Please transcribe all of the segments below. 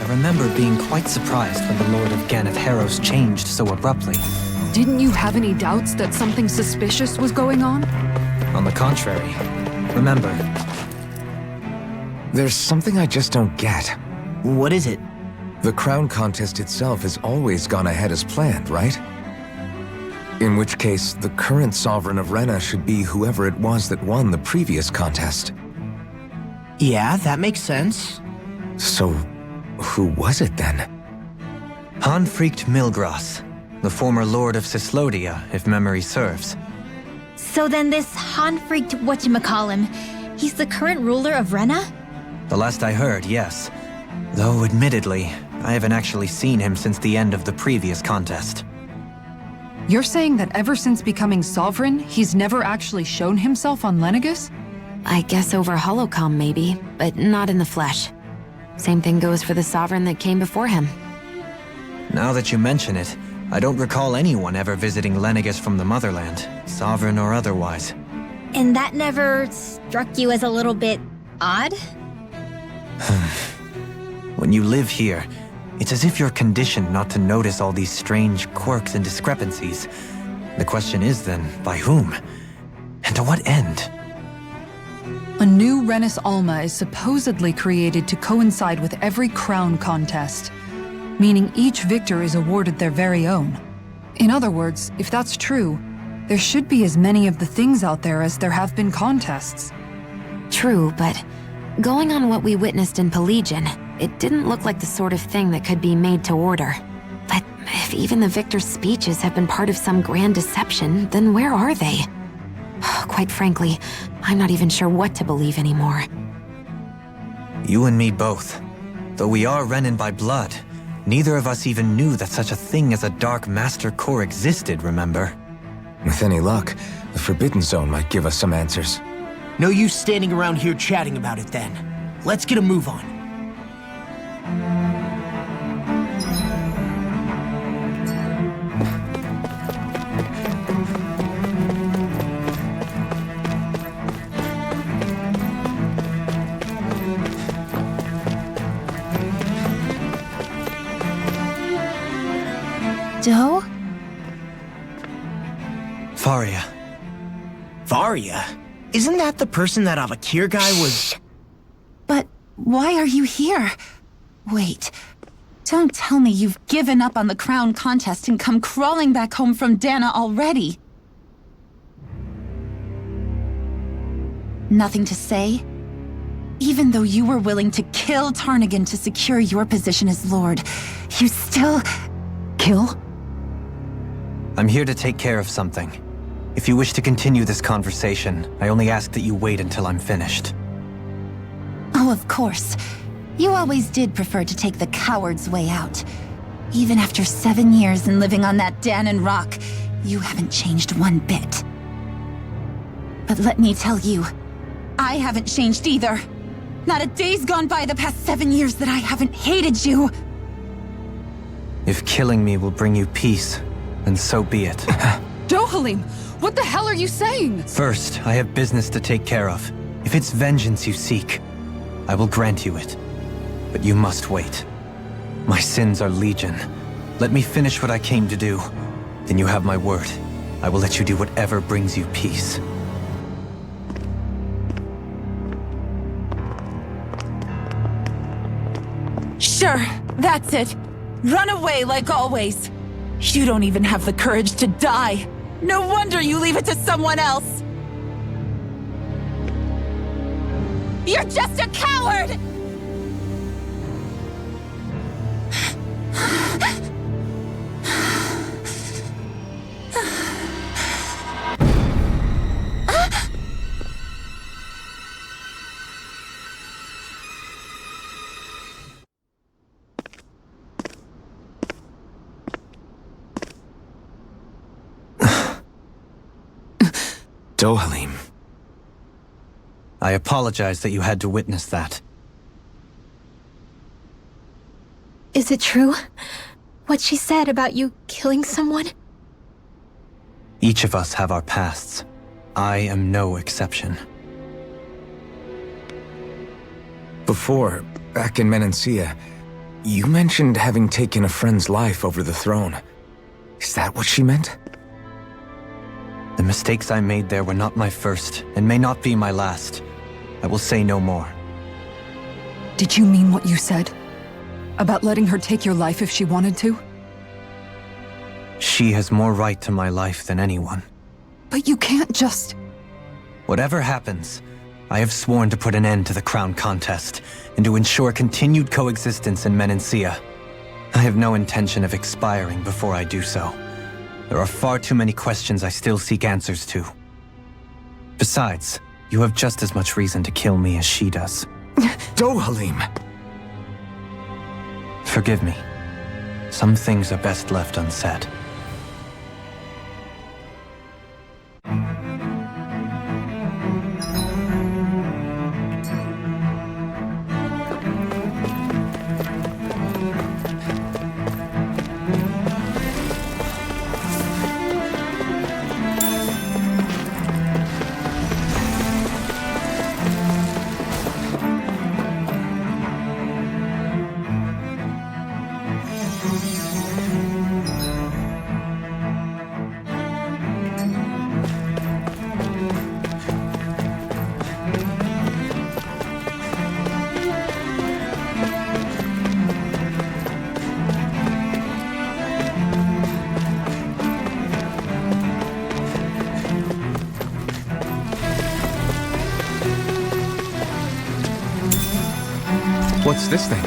I remember being quite surprised when the Lord of Ganatheros changed so abruptly. Didn't you have any doubts that something suspicious was going on? On the contrary, remember, There's something I just don't get. What is it? The crown contest itself has always gone ahead as planned, right? In which case, the current sovereign of Rena should be whoever it was that won the previous contest. Yeah, that makes sense. So, who was it then? Hanfrikt Milgras, the former Lord of Cislodia, if memory serves. So then this Hanfrikt whatchamacallem, he's the current ruler of Rena? The last I heard, yes. Though, admittedly, I haven't actually seen him since the end of the previous contest. You're saying that ever since becoming sovereign, he's never actually shown himself on Lenegus? I guess over holocom maybe, but not in the flesh. Same thing goes for the sovereign that came before him. Now that you mention it, I don't recall anyone ever visiting Lenegus from the motherland, sovereign or otherwise. And that never struck you as a little bit odd? When you live here, it's as if you're conditioned not to notice all these strange quirks and discrepancies. The question is then, by whom? And to what end? A new Renis Alma is supposedly created to coincide with every crown contest, meaning each victor is awarded their very own. In other words, if that's true, there should be as many of the things out there as there have been contests. True, but going on what we witnessed in Pelagian, it didn't look like the sort of thing that could be made to order. But if even the victor's speeches have been part of some grand deception, then where are they? Quite frankly, I'm not even sure what to believe anymore. You and me both. Though we are Renin by blood, neither of us even knew that such a thing as a Dark Master Core existed, remember? With any luck, the Forbidden Zone might give us some answers. No use standing around here chatting about it then. Let's get a move on. Doe? Faria. Varia? Isn't that the person that Avakir guy was— But why are you here? Wait, don't tell me you've given up on the crown contest and come crawling back home from Dana already. Nothing to say? Even though you were willing to kill Tarnigan to secure your position as Lord, you still— Kill? I'm here to take care of something. If you wish to continue this conversation, I only ask that you wait until I'm finished. Oh, of course. You always did prefer to take the coward's way out. Even after 7 years and living on that Danon rock, you haven't changed one bit. But let me tell you, I haven't changed either. Not a day's gone by the past 7 years that I haven't hated you. If killing me will bring you peace, then so be it. Dohalim, what the hell are you saying? First, I have business to take care of. If it's vengeance you seek, I will grant you it. But you must wait. My sins are legion. Let me finish what I came to do. Then you have my word. I will let you do whatever brings you peace. Sure, that's it. Run away like always. You don't even have the courage to die. No wonder you leave it to someone else. You're just a coward! Dohalim. I apologize that you had to witness that. Is it true? What she said about you killing someone? Each of us have our pasts. I am no exception. Before, back in Menancia, You mentioned having taken a friend's life over the throne. Is that what she meant? The mistakes I made there were not my first, and may not be my last. I will say no more. Did you mean what you said? About letting her take your life if she wanted to? She has more right to my life than anyone. But you can't just... Whatever happens, I have sworn to put an end to the crown contest, and to ensure continued coexistence in Menancia. I have no intention of expiring before I do so. There are far too many questions I still seek answers to. Besides, you have just as much reason to kill me as she does. Dohalim! Forgive me. Some things are best left unsaid. What's this thing?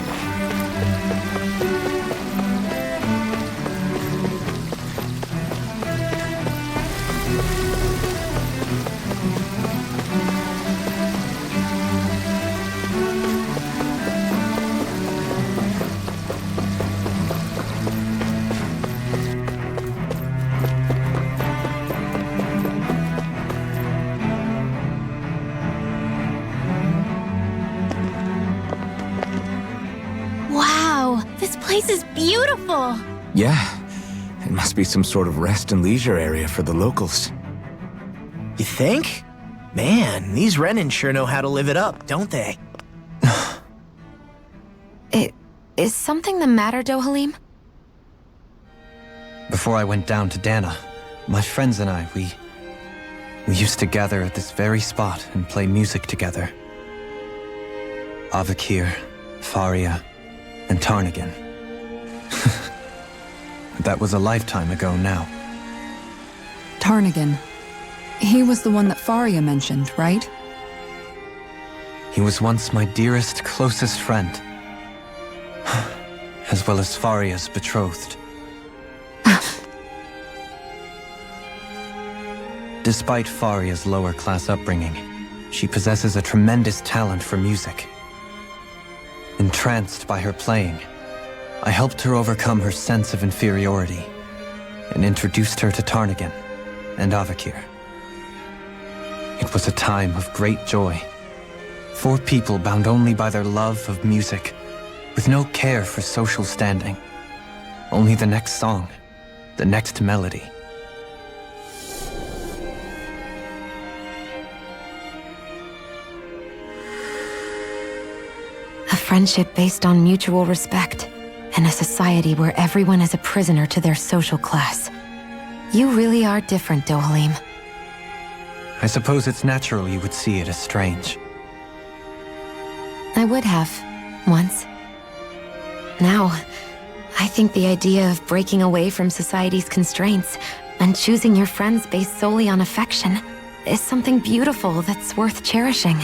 Wow, this place is beautiful! Yeah, it must be some sort of rest and leisure area for the locals. You think? Man, these Renan sure know how to live it up, don't they? Is something the matter, Dohalim? Before I went down to Dana, my friends and I, we used to gather at this very spot and play music together. Avakir, Faria, and Tarnagan. That was a lifetime ago now. Tarnagan. He was the one that Faria mentioned, right? He was once my dearest, closest friend. As well as Faria's betrothed. Despite Faria's lower-class upbringing, she possesses a tremendous talent for music. Entranced by her playing, I helped her overcome her sense of inferiority and introduced her to Tarnagan and Avakir. It was a time of great joy. 4 people bound only by their love of music, with no care for social standing. Only the next song, the next melody. A friendship based on mutual respect, and a society where everyone is a prisoner to their social class. You really are different, Dohalim. I suppose it's natural you would see it as strange. I would have, once. Now, I think the idea of breaking away from society's constraints and choosing your friends based solely on affection is something beautiful that's worth cherishing.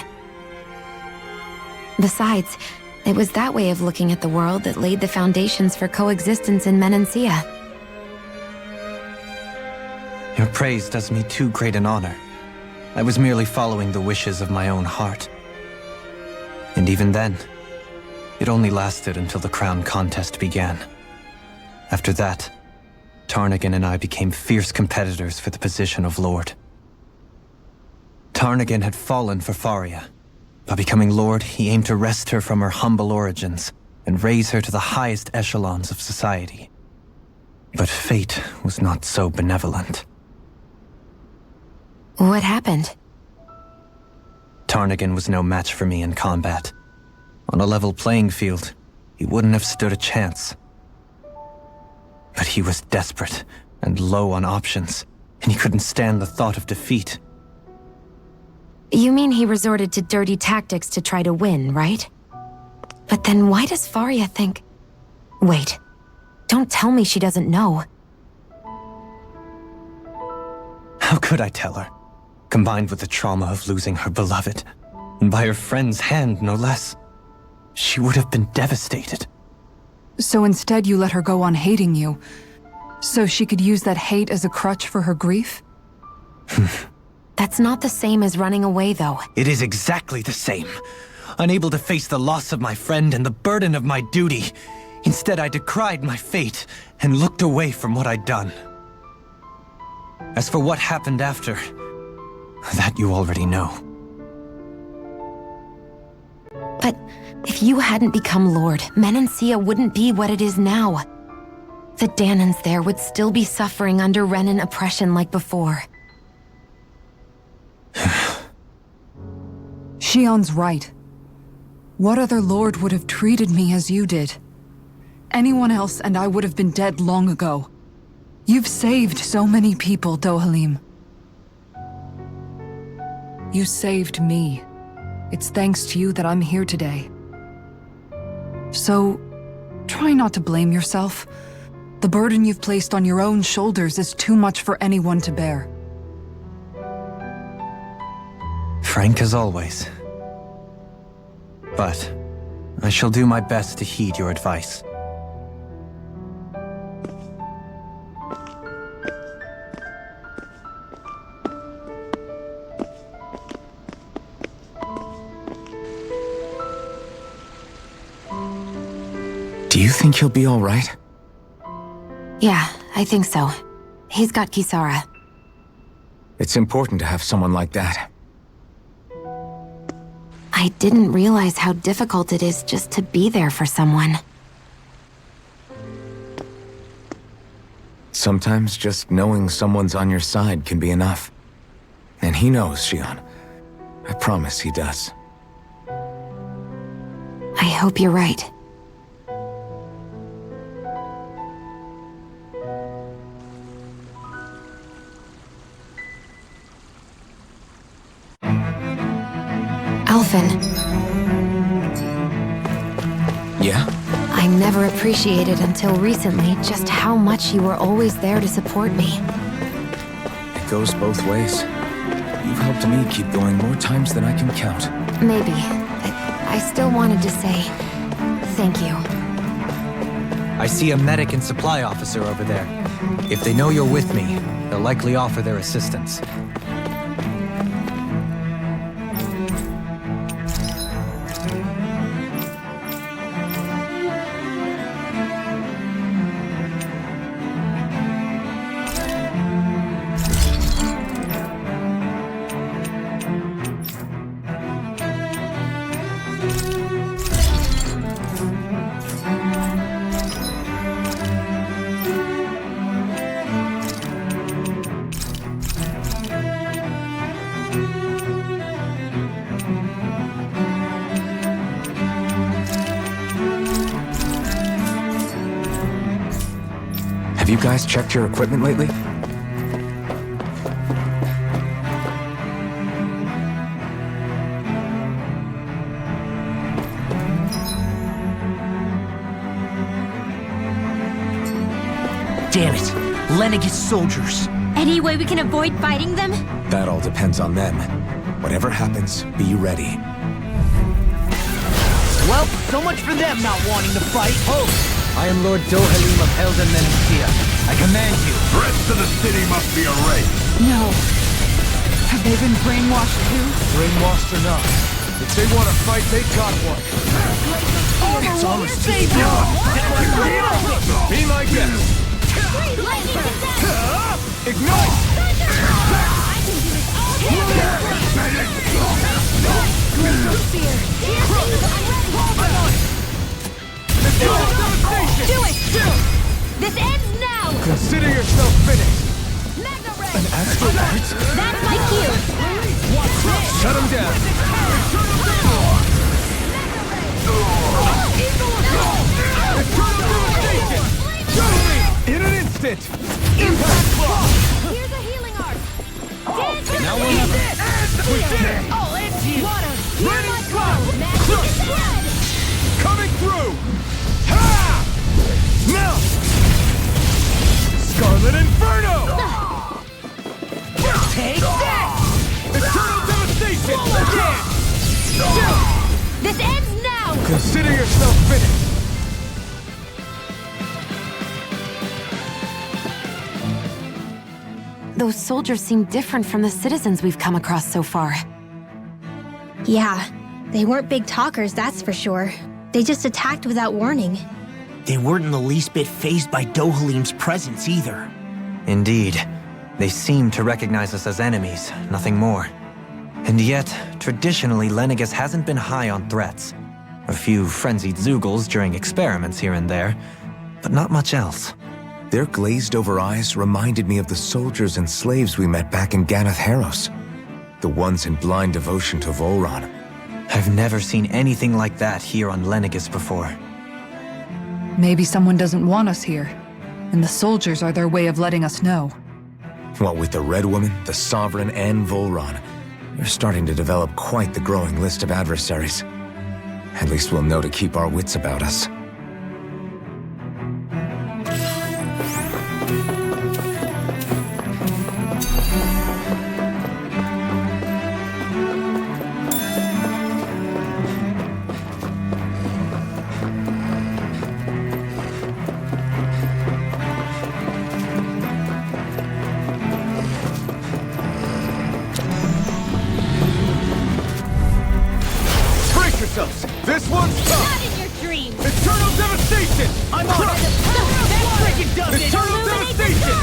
Besides, it was that way of looking at the world that laid the foundations for coexistence in Menancia. Your praise does me too great an honor. I was merely following the wishes of my own heart. And even then, it only lasted until the crown contest began. After that, Tarnagan and I became fierce competitors for the position of Lord. Tarnagan had fallen for Faria. By becoming Lord, he aimed to wrest her from her humble origins and raise her to the highest echelons of society. But fate was not so benevolent. What happened? Tarnagan was no match for me in combat. On a level playing field, he wouldn't have stood a chance. But he was desperate and low on options, and he couldn't stand the thought of defeat. You mean he resorted to dirty tactics to try to win, right? But then why does Faria think... Wait. Don't tell me she doesn't know. How could I tell her? Combined with the trauma of losing her beloved, and by her friend's hand, no less, she would have been devastated. So instead you let her go on hating you, so she could use that hate as a crutch for her grief? That's not the same as running away, though. It is exactly the same. Unable to face the loss of my friend and the burden of my duty, instead I decried my fate and looked away from what I'd done. As for what happened after, that you already know. But if you hadn't become Lord, Menancia wouldn't be what it is now. The Danans there would still be suffering under Renan oppression like before. Shion's right. What other lord would have treated me as you did? Anyone else and I would have been dead long ago. You've saved so many people, Dohalim. You saved me. It's thanks to you that I'm here today. So, try not to blame yourself. The burden you've placed on your own shoulders is too much for anyone to bear. Frank as always. But I shall do my best to heed your advice. Do you think he'll be all right? Yeah, I think so. He's got Kisara. It's important to have someone like that. I didn't realize how difficult it is just to be there for someone. Sometimes just knowing someone's on your side can be enough. And he knows, Shion. I promise he does. I hope you're right. Alphen. Yeah? I never appreciated until recently just how much you were always there to support me. It goes both ways. You've helped me keep going more times than I can count. Maybe, but I still wanted to say thank you. I see a medic and supply officer over there. If they know you're with me, they'll likely offer their assistance. Have you guys checked your equipment lately? Damn it! Lenniget's soldiers! Any way we can avoid fighting them? That all depends on them. Whatever happens, be ready. Well, so much for them not wanting to fight. Oh! I am Lord Dohalim of Helden Menancia. I command you. The rest of the city must be erased. No. Have they been brainwashed too? Brainwashed or not, if they want to fight, they got one. It's almost too soon. Be my guest. Ignite! Do it! This ends now! Consider yourself finished. An astrolite? That's my cue! Shut him down. it! Impact block! Here's a healing arc. Now we'll have it! We did it! Oh, it's you. Water. Ready, Here's my go! crow. Magic dead. Coming through! Ha! Now! Scarlet Inferno! Take that. Eternal devastation! Again! This ends now. Consider yourself finished! Those soldiers seem different from the citizens we've come across so far. Yeah, they weren't big talkers, that's for sure. They just attacked without warning. They weren't in the least bit fazed by Dohalim's presence either. Indeed. They seem to recognize us as enemies, nothing more. And yet, traditionally, Lenegis hasn't been high on threats. A few frenzied Zeugles during experiments here and there, but not much else. Their glazed-over eyes reminded me of the soldiers and slaves we met back in Ganath Haros. The ones in blind devotion to Volron. I've never seen anything like that here on Lenegis before. Maybe someone doesn't want us here, and the soldiers are their way of letting us know. What with the Red Woman, the Sovereign, and Volron, you're starting to develop quite the growing list of adversaries. At least we'll know to keep our wits about us. This one's tough! Not in your dreams. Eternal devastation! I'm on it. Eternal devastation!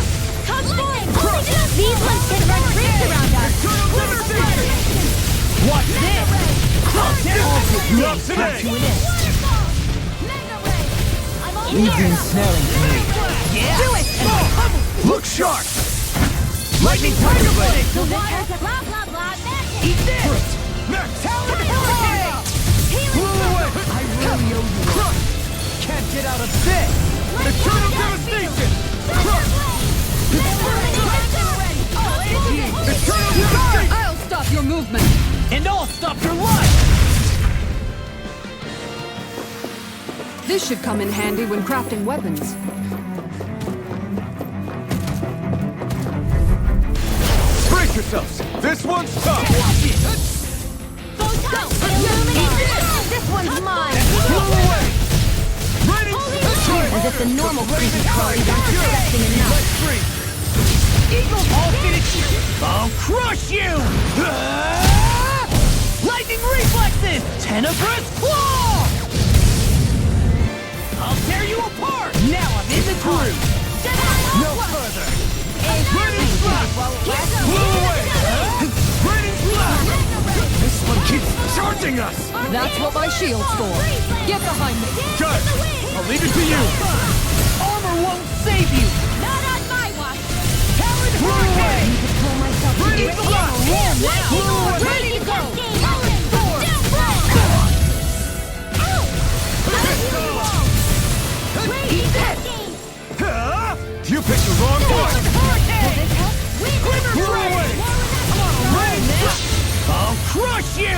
Come forward. These ones can run rings around us. Eternal devastation! What's this? You up today! You've been smelling me. Yeah. Do it. Look sharp! Lightning Tiger Blade! The water. Blah blah blah. Magic. Eat this. I really owe you. Can't get out of bed! Eternal devastation! Eternal devastation! I'll stop your movement! And I'll stop your life. This should come in handy when crafting weapons. Brace yourselves! This one's tough! This one's mine. As if the normal creepy crawlies aren't disgusting enough. Eagles all finish you. I'll crush you. Lightning reflexes. Tenebrous claw. I'll tear you apart. Now I'm in the groove. No further! Burning slap! Blow away! Burning slap! This one keeps charging us! That's what my shield's for. Get behind me. Good! I'll leave it to you! Armor won't save you. Not on my watch. Coward Blow away! pull myself Burning slap! Blow away! Ready to go. Eat this! You picked the wrong one! Blow away! I'll crush you!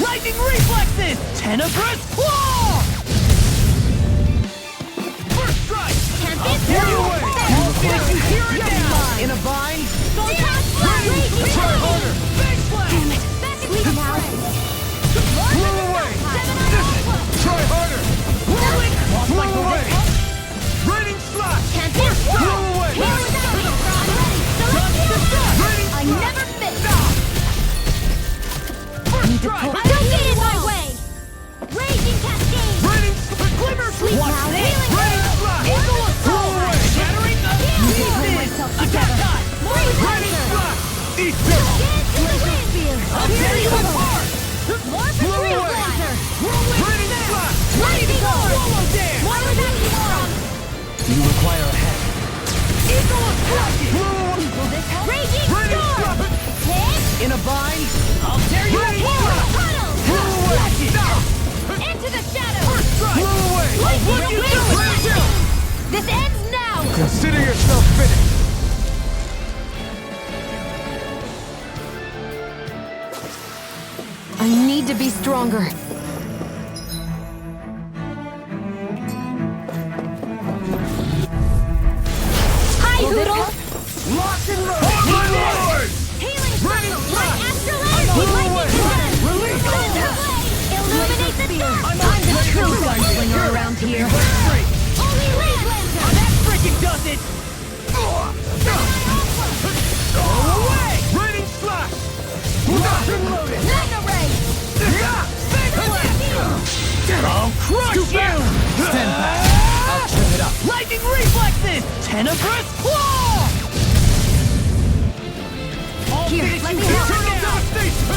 Lightning reflexes! Tenebrous claw! First strike! Blow away! I'll finish you here and now! In a bind? Try harder! Damn it! Blow away! Try harder! Blow away! Raining slash! Blow away! I never fit! First strike! Don't get in my way! Raging cascade! Raining glimmer! What's this? Raining slash! Eagle Blow away! Shattering the pieces! Attack time! Raining slash! Eat this! I'll tear you apart! More for Blow Trailblazer! away! Raining slash! Ready to go! More with that You require a hand. Eagle of Crushing! Blow away! Raging Raining Storm! slash! In a bind, I'll tear you apart! Blow away! Into the shadows! Blow away! What you do? This need to be stronger. Hi, Hoodle! Lock and load! Healing circle! Light astral energy! Lightning gun! Illuminate the dark! I'm the true gunslinger around here. Holy Red Lantern! That freaking does it! Away! Raining slash! Lock and loaded! Mega Ray! I'll crush you! Stand back! I'll trim it up. Lightning reflexes! Tenebrous claw! Here, let me help. Eternal devastation!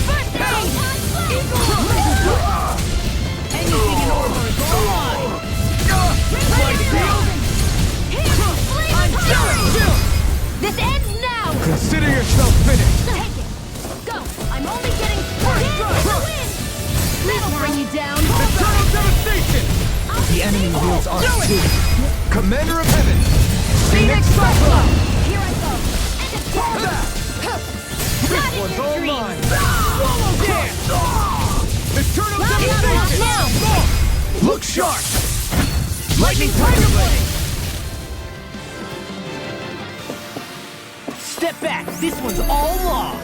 Anything in order is all mine! Light field! I'm done! This ends now! Consider yourself finished. Take it! Go! I'm only getting started! Win! That'll bring you down! Eternal devastation! The enemy wields arms Do it! too. Commander of Heaven! Phoenix Cyclone! Here I go! And it's This one's all mine! Swallow dance! Eternal devastation! now! Look sharp! Lightning Tiger Blade! Step back! This one's all law!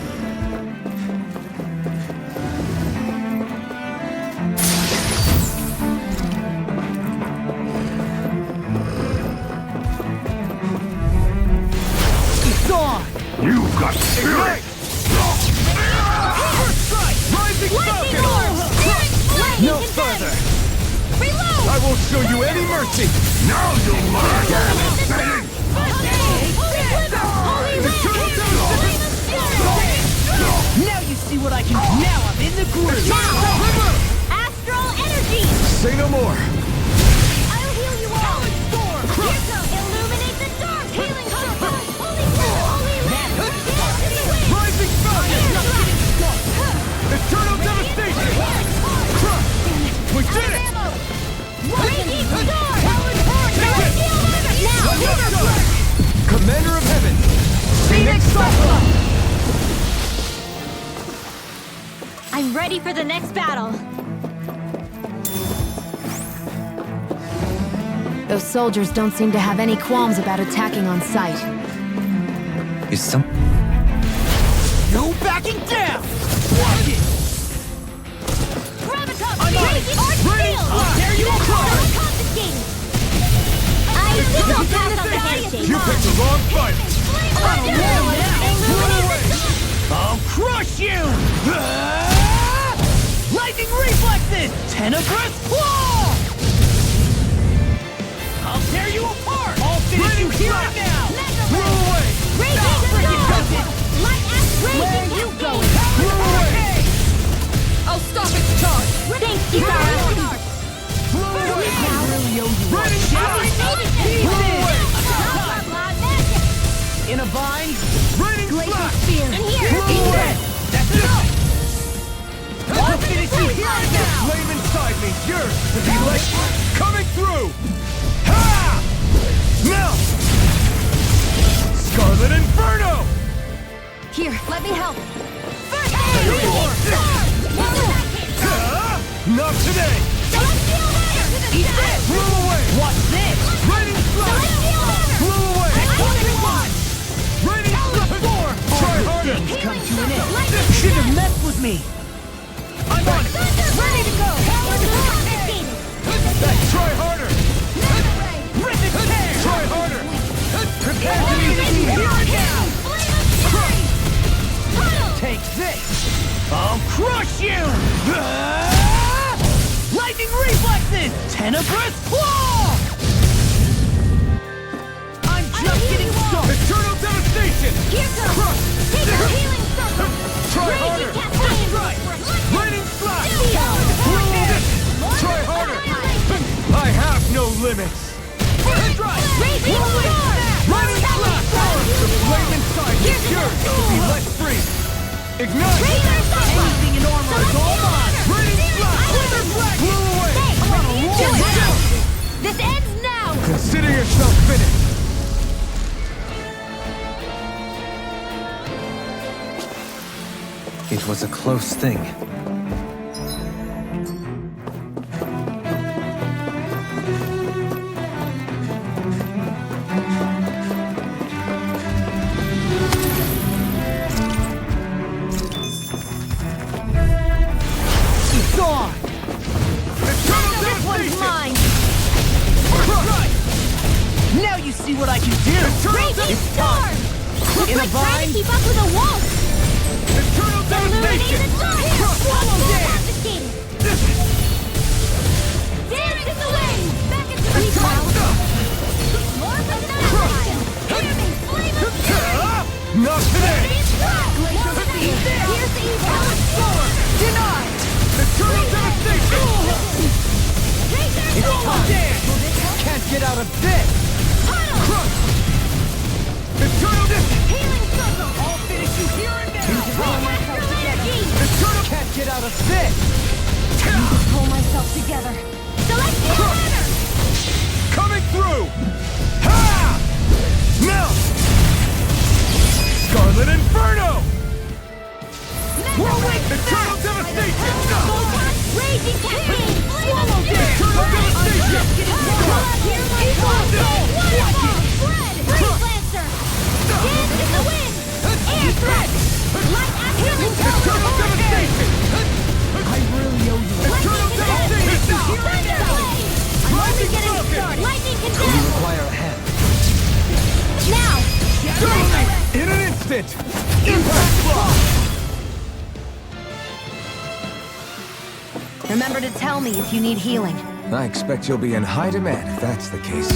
It's on! You've got spirit! First strike! Rising Lightning Falcon! orbs! Lightning No condensed! further! Reload! I won't show you any mercy! Now you'll learn! Saying! Holy Glitter! Holy Red! Now you see what I can do! Now I'm in the groove! Astral energy! Say no more! I'll heal you all! Storm! Here goes! Illuminate the dark! Healing circle! Holy Glitter! Holy Red! Rising Falcon! Eternal devastation! We did it! Raging Storm! Commander of Heaven! Phoenix Cyclone! I'm ready for the next battle. Those soldiers don't seem to have any qualms about attacking on sight. Is some... No backing down! Watch it! Graviton! I'm on it! Raging Arch Ready? Field! I'll tear you apart! Confiscated! I will pass on the handshake! You picked the wrong fight! I'll crush you! Lightning reflexes! Tenebrous claw! I'll tear you apart! I'll finish you here and now! Blow away! Raging Freaking Light ass Where are raging you cascade! going? Blow away! I'll stop its charge! Thanks, you guys! Blow away! Now, Really owe you one. Ready, Blow away! In a vine, raining slash! Spear! And here! Blow away! That's enough! I'll finish you here and now! Flame inside me, yours to be like coming through! Ha! Now! Scarlet Inferno! Here, let me help! First Here you are! Not today! Celestial Ladder! Eat this! Blow away! Watch this! Raining slash! Celestial Ladder! Blow away! What do you want? Raining slash! Try harder! Things come to an end. Shouldn't have messed with me. I'm on it. Ready to go! Confiscated! Try harder! Rip and tear. Try harder! Prepare I'll to be finish you here and now. Tunnel! Take this. I'll crush you. Lightning reflexes. Tenebrous claw. I'm just getting started. Eternal devastation! Here goes! Take a healing circle! Try Raging harder! cascade! Right! Raining slash! Blow Try harder! I have no limits! Raging storm! Raining slash! The flame inside is yours to be let free! Ignite! Raging cyclone! Anything in armor is all mine. Raining slash! Blew away! Do it! This ends now! Consider yourself finished! It was a close thing. see what I can do! Raging storm! Looks In a like trying to vine? keep up with a wolf! Eternal Illuminating devastation! the storm! Swallow dance! Confiscated! Dance in the wind! Back into the cloud! More annihilation! Hear me! Flame of fury! Not today! Here's the evil! Denied! Eternal devastation! Swallow dance! Can't get out of this! Eternal Healing circle! I'll finish you here and now! Pull myself together! Can't get out of this! Pull myself together! Celestial banner! coming through! Ha! Now! Scarlet Inferno! Whirlwind Eternal devastation! Raging fury! Swallow dance! Eternal devastation! Freeze Lancer! Dance in the wind! Air threat! Light and healing Eternal devastation! I really owe you. Eternal devastation! I'm only getting started! Lightning We condemned! require a hand. Now! In an instant! Impact block! Remember to tell me if you need healing. I expect you'll be in high demand if that's the case.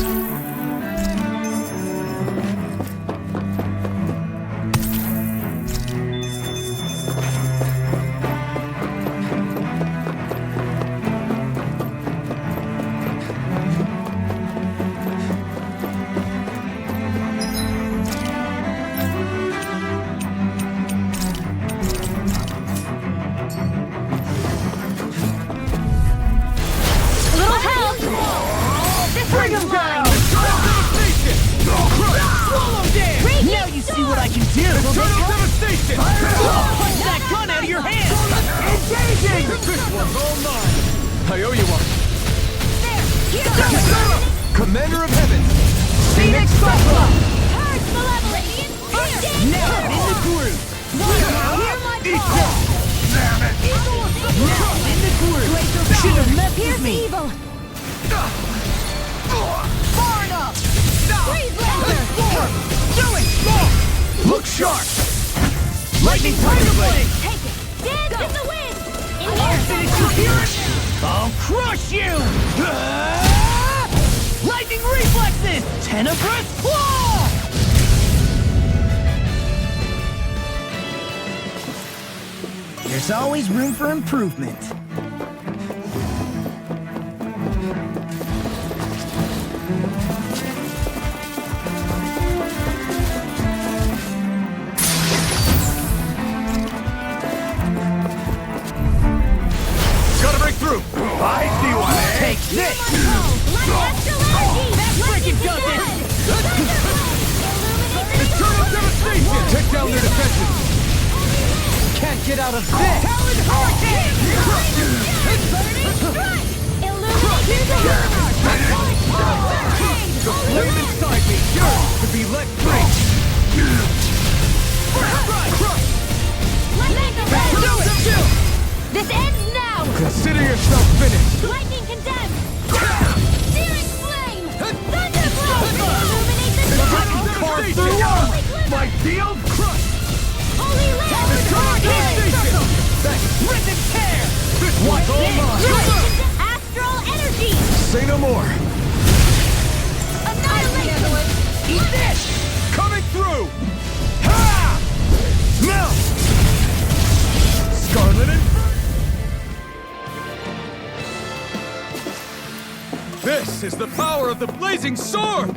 Little help! This one's mine! Swallow dance! Now you see what I can do! Eternal devastation! Punch that gun out of your hand! Engaging! This one's all mine! I owe you one. Commander of Heaven! Phoenix Buffalo! Purge malevolence! Now I'm in the groove! Hear my call! Damn it! Now I'm in the groove! Should have messed with Here's me! evil! Far enough! Freeze Lancer! Do it! Look sharp! Lightning Tiger Blade! Take it! Dance in the wind! In I'll here! finish you here! I'll crush you! Ah! Lightning reflexes! Tenebrous claw! There's always room for improvement. Gotta break through! I see one! Take this! Light astral energy! That freaking does it! Eternal devastation! Take down their defenses! Can't get out of this! Talon Hurricane! The flame inside me yearns to be let free! This ends now! Consider yourself finished! Lightning condemned! Searing flame! Thunderblow! Illuminate the Eternal sky! devastation! My field crushed! Holy Eternal devastation! That's rip and tear! This one's all mine! Astral energy! Say no more! Annihilation! Eat this! Coming through! Ha! Now! Scarlet Inferno! This is the power of the blazing sword!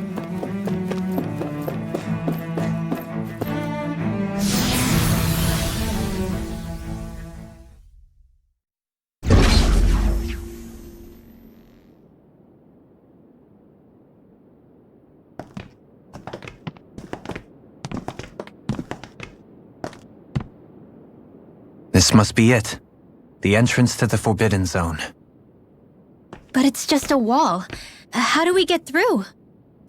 This must be it. The entrance to the Forbidden Zone. But it's just a wall. How do we get through?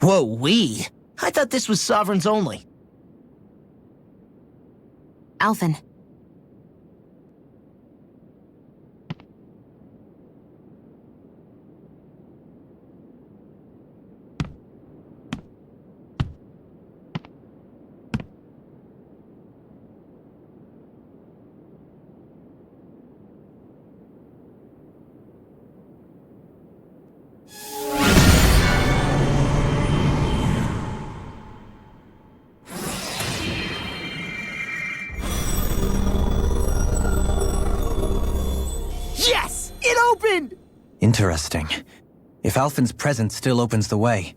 Whoa, we? I thought this was sovereigns only. Alphen, Interesting. If Alphen's presence still opens the way,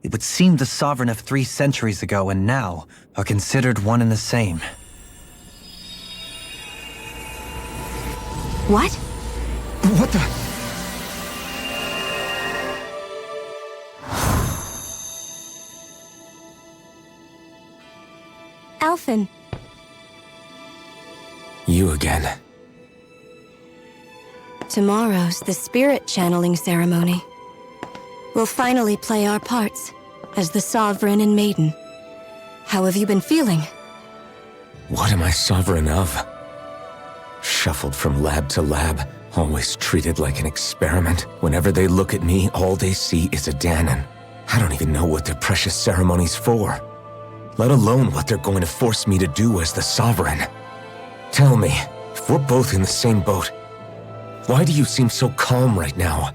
it would seem the Sovereign of 3 centuries ago and now are considered one and the same. What? What the? Alphen. You again. Tomorrow's the spirit channeling ceremony. We'll finally play our parts as the Sovereign and Maiden. How have you been feeling? What am I sovereign of? Shuffled from lab to lab, always treated like an experiment. Whenever they look at me, all they see is a Danon. I don't even know what their precious ceremony's for, let alone what they're going to force me to do as the Sovereign. Tell me, if we're both in the same boat, why do you seem so calm right now?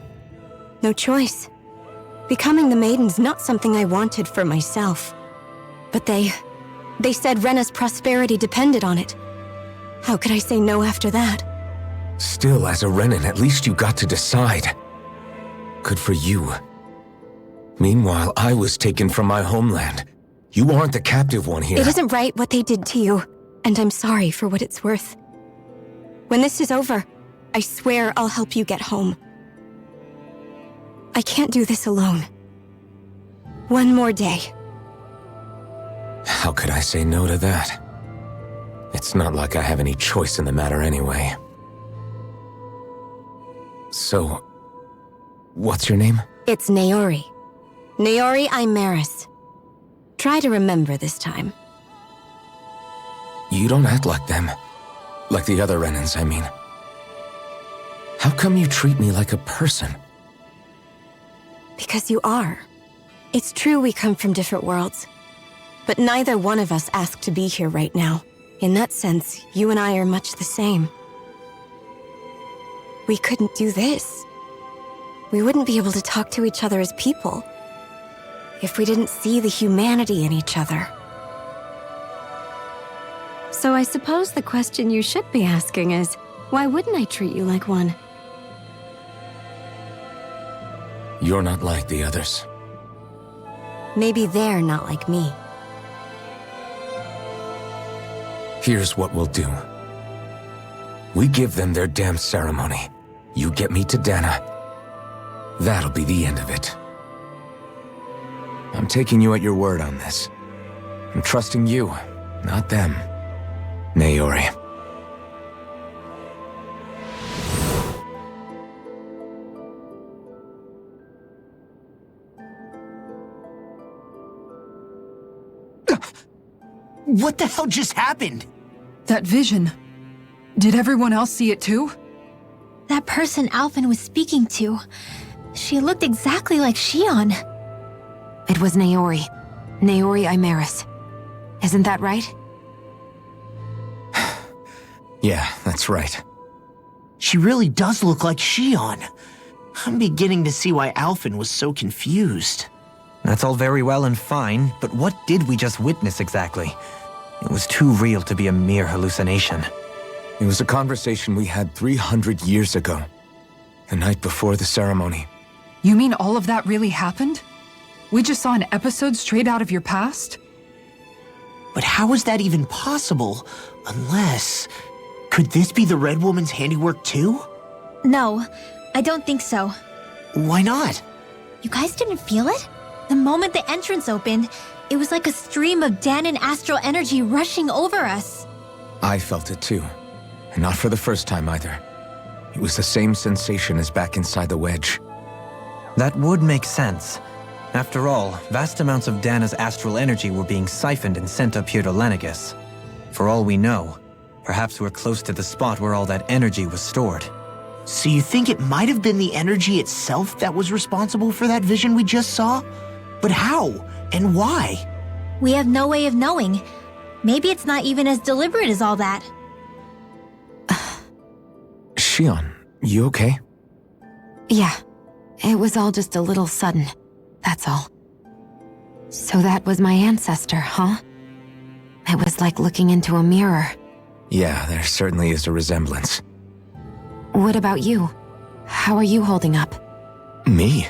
No choice. Becoming the Maiden's not something I wanted for myself. But they said Rena's prosperity depended on it. How could I say no after that? Still, as a Renan, at least you got to decide. Good for you. Meanwhile, I was taken from my homeland. You aren't the captive one here. It isn't right what they did to you, and I'm sorry for what it's worth. When this is over, I swear I'll help you get home. I can't do this alone. One more day. How could I say no to that? It's not like I have any choice in the matter anyway. So, what's your name? It's Naori. Naori Imaris. Try to remember this time. You don't act like them. Like the other Renans, I mean. How come you treat me like a person? Because you are. It's true we come from different worlds. But neither one of us asked to be here right now. In that sense, you and I are much the same. We couldn't do this. We wouldn't be able to talk to each other as people if we didn't see the humanity in each other. So I suppose the question you should be asking is, why wouldn't I treat you like one? You're not like the others. Maybe they're not like me. Here's what we'll do. We give them their damn ceremony. You get me to Dana. That'll be the end of it. I'm taking you at your word on this. I'm trusting you, not them. Naori. What the hell just happened? That vision. Did everyone else see it too? That person Alphen was speaking to, she looked exactly like Shion. It was Naori. Naori Imaris. Isn't that right? Yeah, that's right. She really does look like Shion. I'm beginning to see why Alphen was so confused. That's all very well and fine, but what did we just witness exactly? It was too real to be a mere hallucination. It was a conversation we had 300 years ago. The night before the ceremony. You mean all of that really happened? We just saw an episode straight out of your past? But how is that even possible? Unless... Could this be the Red Woman's handiwork too? No, I don't think so. Why not? You guys didn't feel it? The moment the entrance opened, it was like a stream of Danon astral energy rushing over us. I felt it too. And not for the first time either. It was the same sensation as back inside the wedge. That would make sense. After all, vast amounts of Dana's astral energy were being siphoned and sent up here to Lenegus. For all we know, perhaps we're close to the spot where all that energy was stored. So you think it might have been the energy itself that was responsible for that vision we just saw? But how? And why? We have no way of knowing. Maybe it's not even as deliberate as all that. Shion, you okay? Yeah. It was all just a little sudden. That's all. So that was my ancestor, huh? It was like looking into a mirror. Yeah, there certainly is a resemblance. What about you? How are you holding up? Me?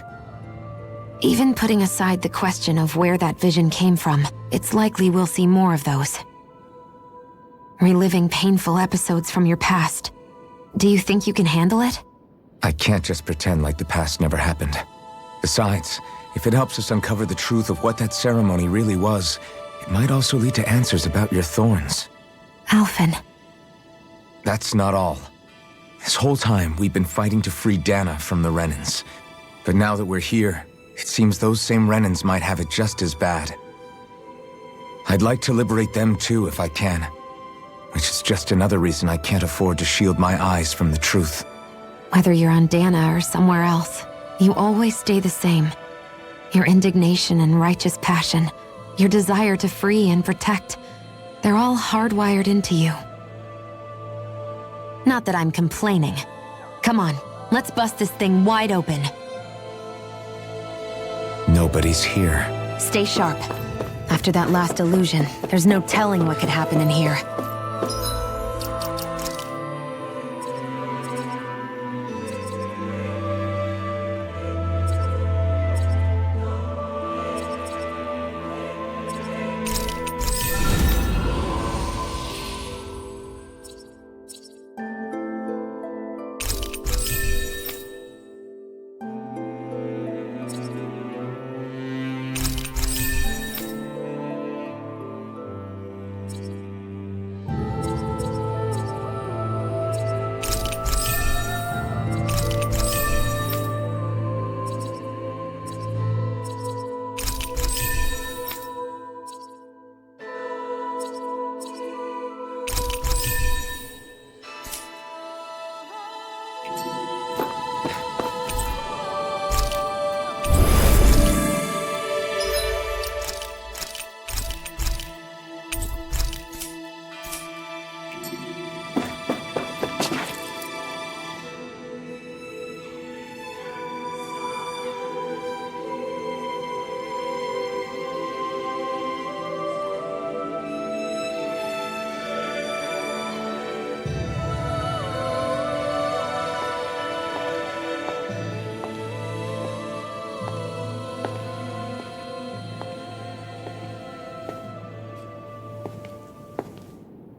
Even putting aside the question of where that vision came from, it's likely we'll see more of those. Reliving painful episodes from your past. Do you think you can handle it? I can't just pretend like the past never happened. Besides, if it helps us uncover the truth of what that ceremony really was, it might also lead to answers about your thorns. Alphen. That's not all. This whole time, we've been fighting to free Dana from the Renans. But now that we're here, it seems those same Renans might have it just as bad. I'd like to liberate them too if I can. Which is just another reason I can't afford to shield my eyes from the truth. Whether you're on Dana or somewhere else, you always stay the same. Your indignation and righteous passion, your desire to free and protect, they're all hardwired into you. Not that I'm complaining. Come on, let's bust this thing wide open. Nobody's here. Stay sharp. After that last illusion, there's no telling what could happen in here.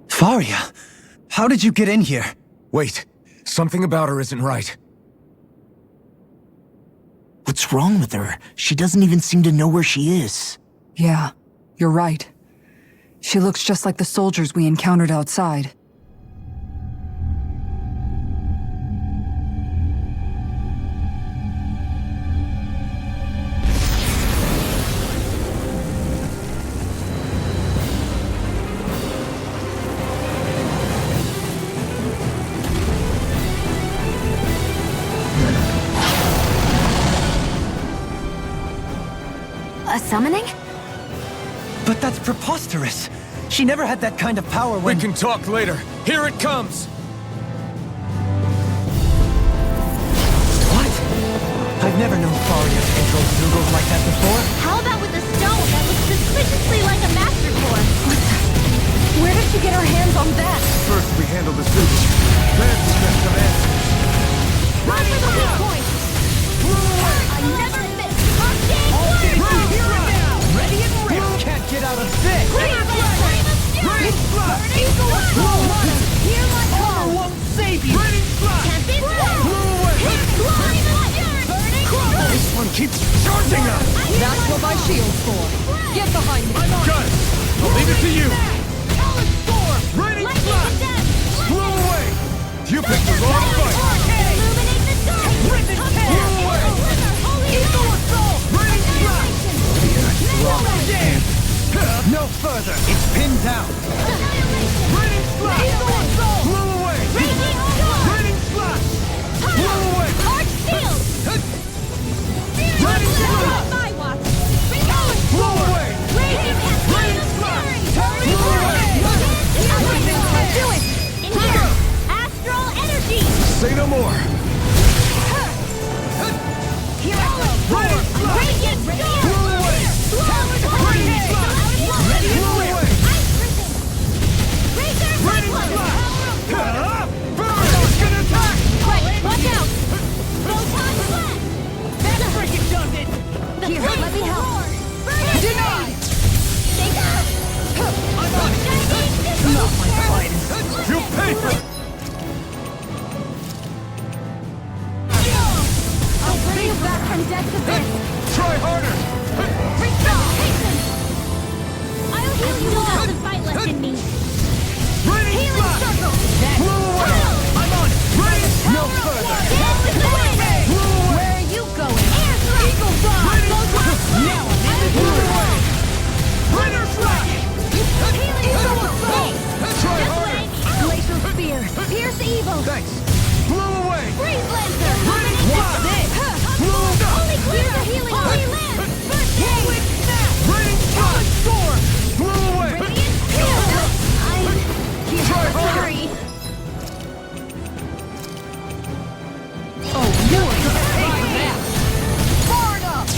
Faria, how did you get in here? Wait, something about her isn't right. What's wrong with her? She doesn't even seem to know where she is. Yeah, you're right. She looks just like the soldiers we encountered outside. A summoning? But that's preposterous. She never had that kind of power when— We can talk later. Here it comes! What? I've never known Faria to control Zoogles like that before. How about with a stone that looks suspiciously like a master core? Where did she get her hands on that? First we handle the Zoogles, then we get some answers. Run for the weak point! I never miss! On day one! Ready and ready! Can't get out of this! Raining Blast! Hear my Armor call! won't save you! Raining Blast! Can't be blown! This one keeps charging us! That's what my shield's for. Get behind me. Got it! I'll leave it to you! Solid storm! Raining Blast! Blew away! You picked the wrong fight! Illuminate the dark! Rip and tear! Blew away! Eagle assault! Raining Blast! No further! It's pinned down! Raining Blast! Eagle assault! Blew away! Raining Blast! Blew away! Arch shield! Raining Blast! My watch! Blew away! Raining Blast! Blew away! Do it! In here! Astral energy! Say no more! Here I go! Raining Blast! Radiant storm! Blew away! Raining Blast! Blew away! Ice prison! Razor Raining cyclone! Blast! Burn! It's gonna attack! Right, watch out! Photon blast! off my fight. You'll pay for it! I'll bring you back from death's abyss. Try harder! Hasten! I'll heal you all have some fight left in me. Raining Healing Blast! circle! Blow away! I'm on it. Raining no further! Dance with the wind! Blow away! Where are you going? Air thrust! Eagle fly! Go fast! Now I'm in the Blow groove! away! Winner flash! Healing circle! Try This harder! way! Glacial spear! Pierce evil! Thanks! Blow away! Freeze lancer! Raining Blast! Blow Only clear the healing! Only land! First aid! Raining Blast! Storm! Blow away! Radiant shield! I'm here Try for harder! Fury! Oh, you're gonna pay for that. Far enough.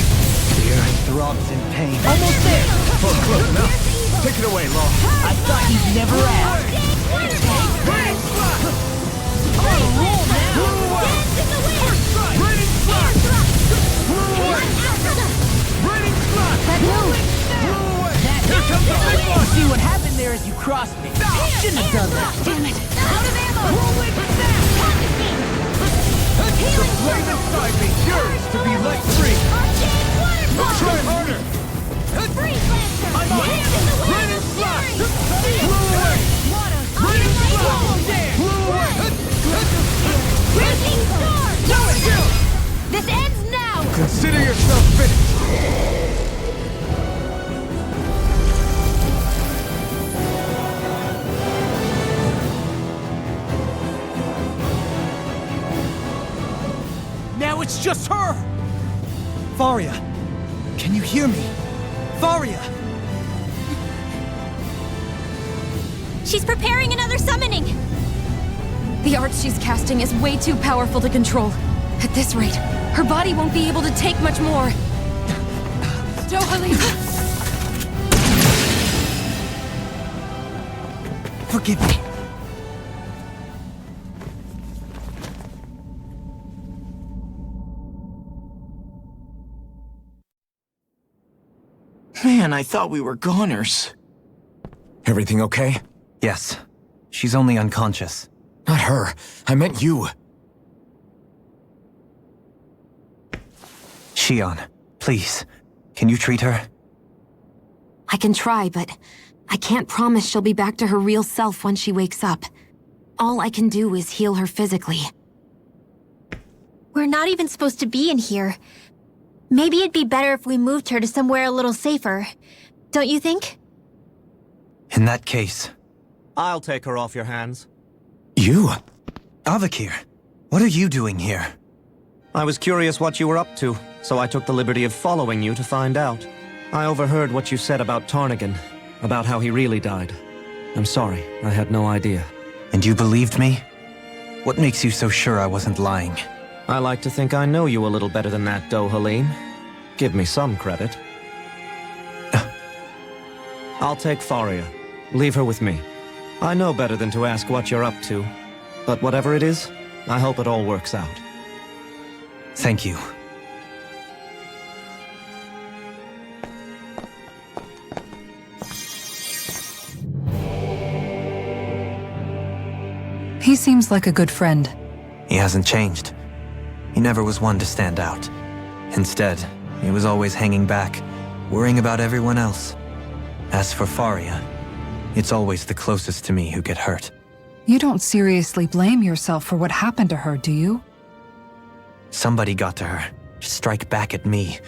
The earth throbs in pain. Almost there. Oh, close enough. Take it away, Law. I thought you'd never ask. Raining Blast! Freeze lancer! Blow away! Dance in the wind! Raining Air Blast! thrust! Blow away! Raining Blast! That move! Blow away! Here comes the big one. See what happened there as you crossed me. Shouldn't have done that. Damn it! Out of ammo! Whirlwind snap! Pocket me! The Healing flame inside me yearns to be let free! Arcane waterfall! Try harder! Freeze lancer! I'm on Hands in the wind! Raining Blast! Fury! Blow away! Water! Raining Iron Blast! Wall! Blow away! Raging storm! Do it, Gil! This ends now! Consider yourself finished! Now it's just her. Faria! Can you hear me? Faria! She's preparing another summoning! The art she's casting is way too powerful to control. At this rate, her body won't be able to take much more. Dohalim! Forgive me. Man, I thought we were goners. Everything okay? Yes. She's only unconscious. Not her. I meant you. Shion, please. Can you treat her? I can try, but I can't promise she'll be back to her real self when she wakes up. All I can do is heal her physically. We're not even supposed to be in here. Maybe it'd be better if we moved her to somewhere a little safer. Don't you think? In that case... I'll take her off your hands. You? Avakir, what are you doing here? I was curious what you were up to, so I took the liberty of following you to find out. I overheard what you said about Tarnigan, about how he really died. I'm sorry, I had no idea. And you believed me? What makes you so sure I wasn't lying? I like to think I know you a little better than that, Dohalim. Give me some credit. I'll take Faria. Leave her with me. I know better than to ask what you're up to. But whatever it is, I hope it all works out. Thank you. He seems like a good friend. He hasn't changed. He never was one to stand out. Instead, he was always hanging back, worrying about everyone else. As for Faria, it's always the closest to me who get hurt. You don't seriously blame yourself for what happened to her, do you? Somebody got to her, to strike back at me.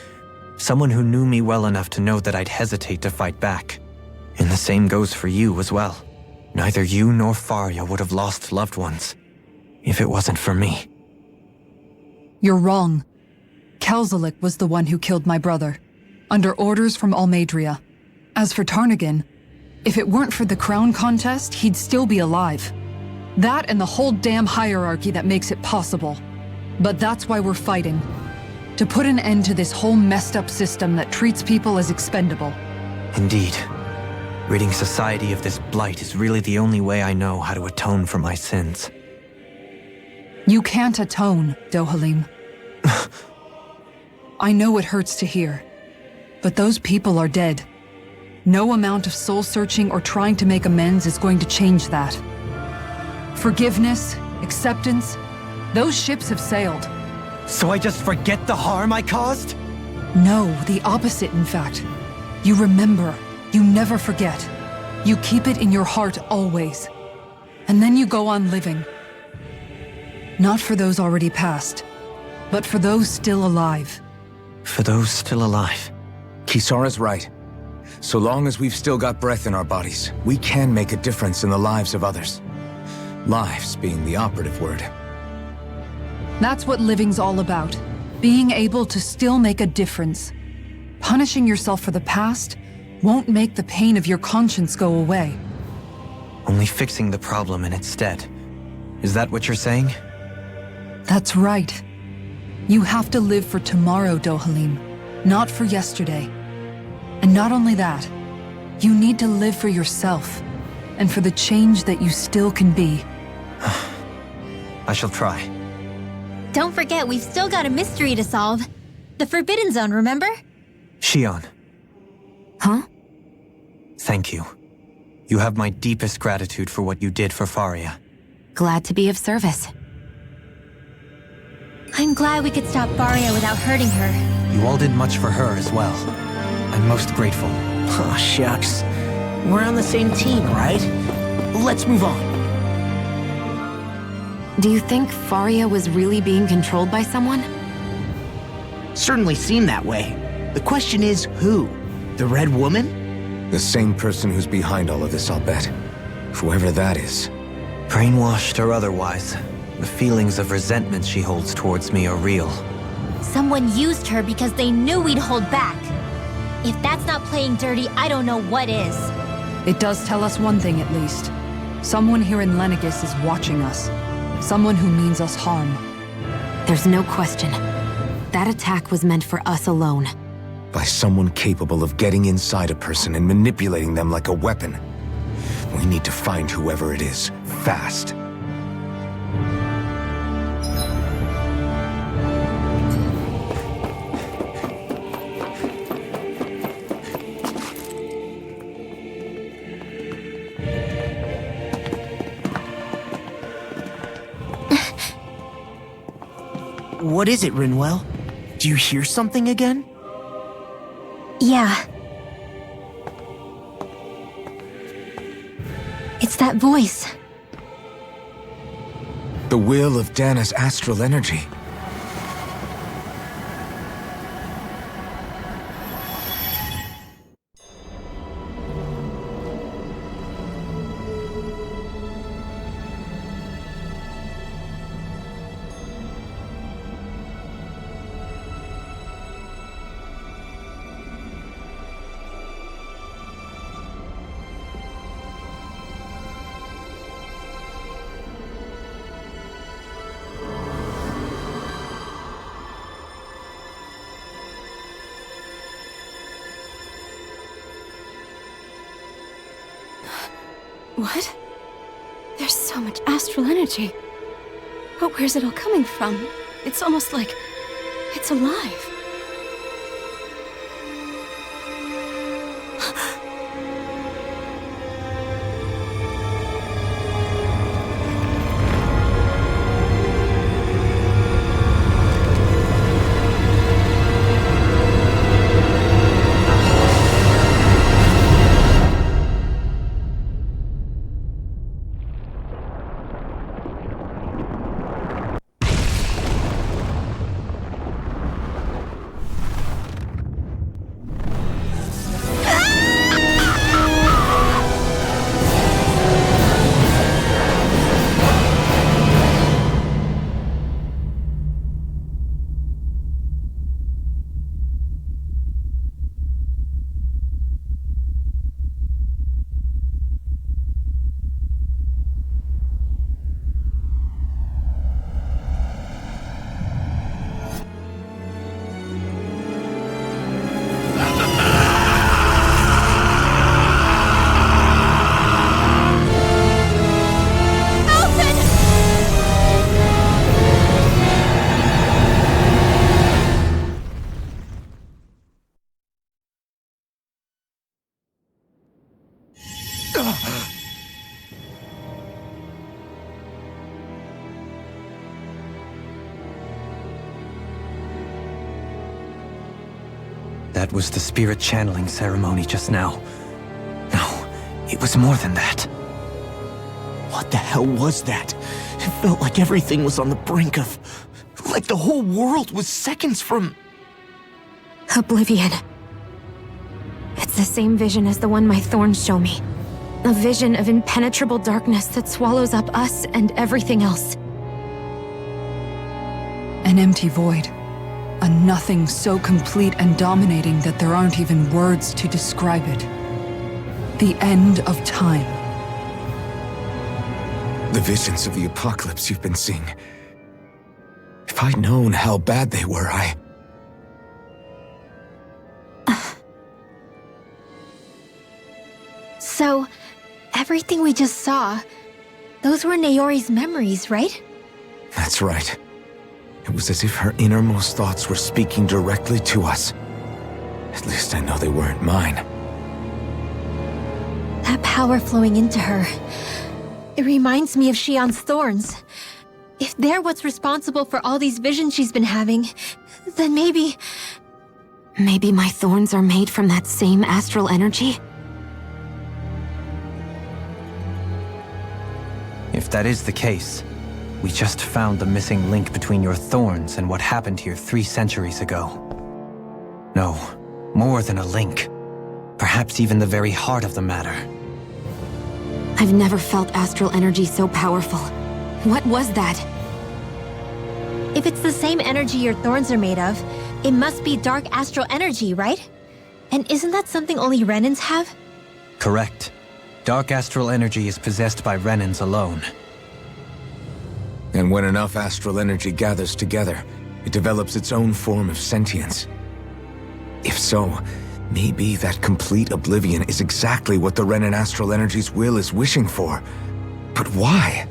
Someone who knew me well enough to know that I'd hesitate to fight back. And the same goes for you as well. Neither you nor Faria would have lost loved ones, if it wasn't for me. You're wrong. Kelzelik was the one who killed my brother, under orders from Almadria. As for Tarnigan, if it weren't for the crown contest, he'd still be alive. That and the whole damn hierarchy that makes it possible. But that's why we're fighting. To put an end to this whole messed up system that treats people as expendable. Indeed. Ridding society of this blight is really the only way I know how to atone for my sins. You can't atone, Dohalim. I know it hurts to hear, but those people are dead. No amount of soul-searching or trying to make amends is going to change that. Forgiveness, acceptance, those ships have sailed. So I just forget the harm I caused? No, the opposite, in fact. You remember. You never forget. You keep it in your heart always. And then you go on living. Not for those already past, but for those still alive. For those still alive. Kisara's right. So long as we've still got breath in our bodies, we can make a difference in the lives of others. Lives being the operative word. That's what living's all about. Being able to still make a difference. Punishing yourself for the past won't make the pain of your conscience go away. Only fixing the problem in its stead. Is that what you're saying? That's right. You have to live for tomorrow, Dohalim, not for yesterday. And not only that, you need to live for yourself, and for the change that you still can be. I shall try. Don't forget, we've still got a mystery to solve. The Forbidden Zone, remember? Shion. Huh? Thank you. You have my deepest gratitude for what you did for Faria. Glad to be of service. I'm glad we could stop Faria without hurting her. You all did much for her as well. I'm most grateful. Oh, shucks. We're on the same team, right? Let's move on. Do you think Faria was really being controlled by someone? Certainly seemed that way. The question is, who? The Red Woman? The same person who's behind all of this, I'll bet. Whoever that is. Brainwashed or otherwise, the feelings of resentment she holds towards me are real. Someone used her because they knew we'd hold back. If that's not playing dirty, I don't know what is. It does tell us one thing at least. Someone here in Lenegis is watching us. Someone who means us harm. There's no question. That attack was meant for us alone. By someone capable of getting inside a person and manipulating them like a weapon. We need to find whoever it is, fast. What is it, Rinwell? Do you hear something again? Yeah. It's that voice. The will of Dana's astral energy. What? There's so much astral energy. But where's it all coming from? It's almost like it's alive. That was the spirit channeling ceremony just now. No, it was more than that. What the hell was that? It felt like everything was on the brink of... like the whole world was seconds from... Oblivion. It's the same vision as the one my thorns show me. A vision of impenetrable darkness that swallows up us and everything else. An empty void. A nothing so complete and dominating that there aren't even words to describe it. The end of time. The visions of the apocalypse you've been seeing. If I'd known how bad they were, So, everything we just saw, those were Naori's memories, right? That's right. It was as if her innermost thoughts were speaking directly to us. At least I know they weren't mine. That power flowing into her, it reminds me of Shion's thorns. If they're what's responsible for all these visions she's been having, then maybe... Maybe my thorns are made from that same astral energy? If that is the case, we just found the missing link between your thorns and what happened here 3 centuries ago. No, more than a link. Perhaps even the very heart of the matter. I've never felt astral energy so powerful. What was that? If it's the same energy your thorns are made of, it must be dark astral energy, right? And isn't that something only Renans have? Correct. Dark astral energy is possessed by Renans alone. And when enough astral energy gathers together, it develops its own form of sentience. If so, maybe that complete oblivion is exactly what the Renan astral energy's will is wishing for. But why?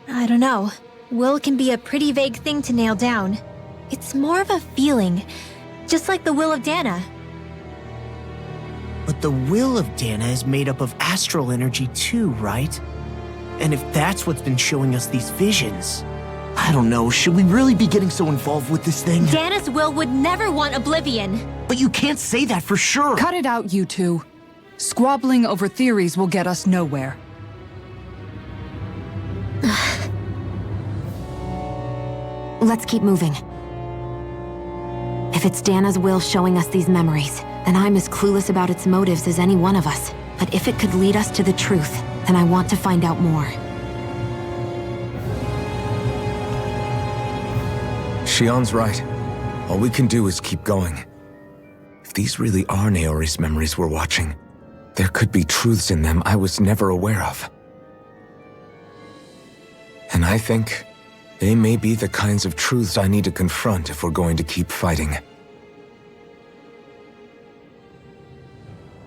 I don't know. Will can be a pretty vague thing to nail down. It's more of a feeling, just like the will of Dana. But the will of Dana is made up of astral energy too, right? And if that's what's been showing us these visions... I don't know, should we really be getting so involved with this thing? Dana's will would never want oblivion. But you can't say that for sure! Cut it out, you two. Squabbling over theories will get us nowhere. Let's keep moving. If it's Dana's will showing us these memories, then I'm as clueless about its motives as any one of us. But if it could lead us to the truth, then I want to find out more. Shion's right. All we can do is keep going. If these really are Naori's memories we're watching, there could be truths in them I was never aware of. And I think they may be the kinds of truths I need to confront if we're going to keep fighting.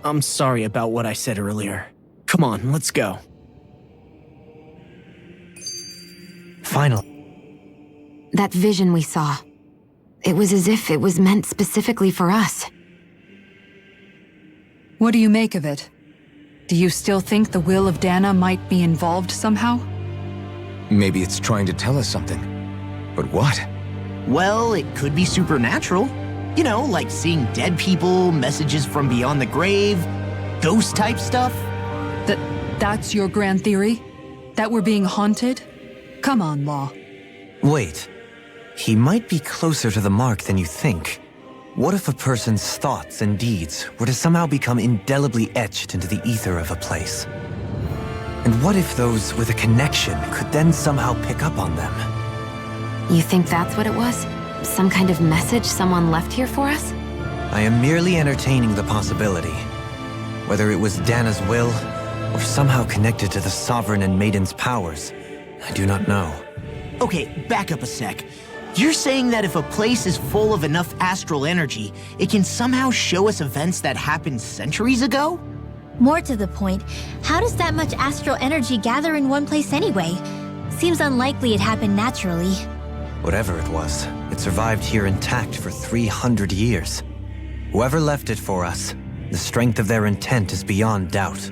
I'm sorry about what I said earlier. Come on, let's go. Finally. That vision we saw. It was as if it was meant specifically for us. What do you make of it? Do you still think the will of Dana might be involved somehow? Maybe it's trying to tell us something. But what? Well, it could be supernatural. You know, like seeing dead people, messages from beyond the grave, ghost-type stuff. That's your grand theory? That we're being haunted? Come on, Law. Wait. He might be closer to the mark than you think. What if a person's thoughts and deeds were to somehow become indelibly etched into the ether of a place? And what if those with a connection could then somehow pick up on them? You think that's what it was? Some kind of message someone left here for us? I am merely entertaining the possibility. Whether it was Dana's will, or somehow connected to the Sovereign and Maiden's powers, I do not know. Okay, back up a sec. You're saying that if a place is full of enough astral energy, it can somehow show us events that happened centuries ago? More to the point, how does that much astral energy gather in one place anyway? Seems unlikely it happened naturally. Whatever it was, it survived here intact for 300 years. Whoever left it for us, The strength of their intent is beyond doubt.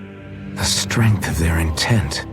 The strength of their intent.